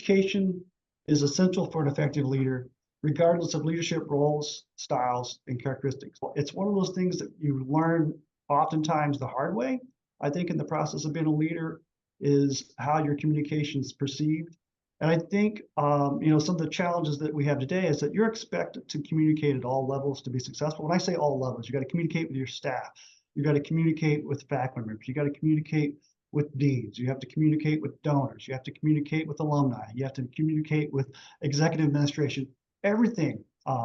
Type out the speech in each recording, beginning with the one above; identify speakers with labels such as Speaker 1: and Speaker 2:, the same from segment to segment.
Speaker 1: communication is essential for an effective leader, regardless of leadership roles, styles, and characteristics. It's one of those things that you learn oftentimes the hard way. I think in the process of being a leader is how your communication is perceived. And I think some of the challenges that we have today is that you're expected to communicate at all levels to be successful. When I say all levels, you got to communicate with your staff, you got to communicate with faculty members, you got to communicate with deans, you have to communicate with donors, you have to communicate with alumni, you have to communicate with executive administration, everything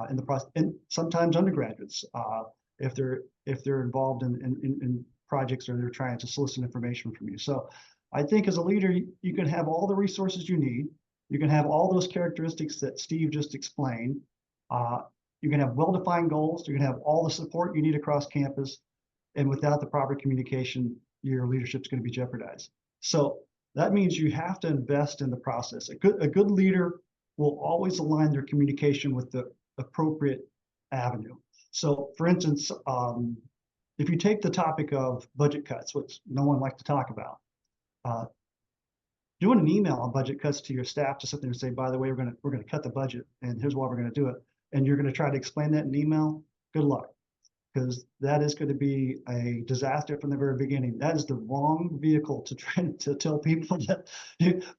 Speaker 1: in the process, and sometimes undergraduates if they're involved in projects or they're trying to solicit information from you. So I think as a leader, you can have all the resources you need. You can have all those characteristics that Steve just explained. You can have well-defined goals. You can have all the support you need across campus. And without the proper communication, your leadership is going to be jeopardized. So that means you have to invest in the process. A good leader will always align their communication with the appropriate avenue. So for instance, if you take the topic of budget cuts, which no one likes to talk about, doing an email on budget cuts to your staff to sit there and say, by the way, we're gonna cut the budget and here's why we're gonna do it, and you're gonna try to explain that in email, good luck, because that is going to be a disaster from the very beginning. That is the wrong vehicle to try to tell people that,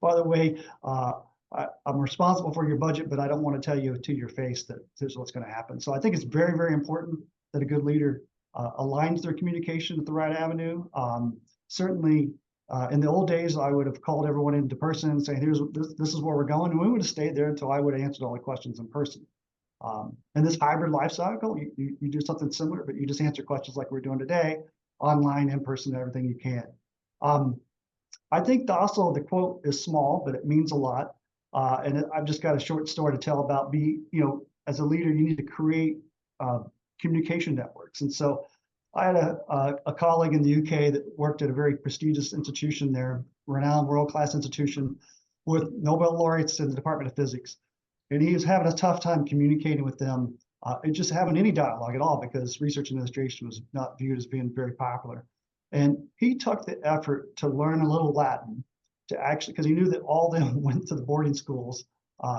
Speaker 1: by the way, I'm responsible for your budget, but I don't want to tell you to your face that this is what's going to happen. So I think it's very, very important that a good leader aligns their communication at the right avenue. Certainly, in the old days, I would have called everyone into person and saying, this is where we're going. And we would have stayed there until I would have answered all the questions in person. In this hybrid life cycle, you do something similar, but you just answer questions like we're doing today, online, in person, everything you can. I think also the quote is small, but it means a lot. And I've just got a short story to tell about as a leader, you need to create communication networks. And so I had a colleague in the UK that worked at a very prestigious institution there, renowned world-class institution with Nobel laureates in the Department of Physics. And he was having a tough time communicating with them and just having any dialogue at all because research administration was not viewed as being very popular. And he took the effort to learn a little Latin to actually, because he knew that all of them went to the boarding schools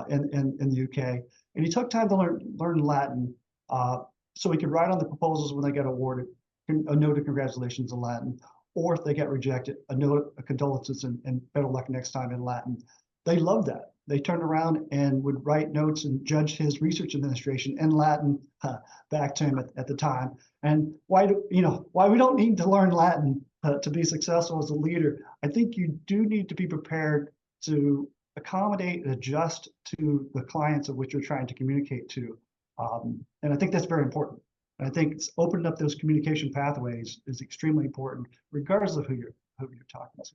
Speaker 1: in the UK. And he took time to learn Latin so he could write on the proposals when they got awarded a note of congratulations in Latin, or if they got rejected, a note of condolences and better luck next time in Latin. They loved that. They turned around and would write notes and judge his research administration in Latin back to him at the time. And why we don't need to learn Latin to be successful as a leader. I think you do need to be prepared to accommodate and adjust to the clients of which you're trying to communicate to. And I think that's very important. And I think it's opening up those communication pathways is extremely important, regardless of who you're talking to.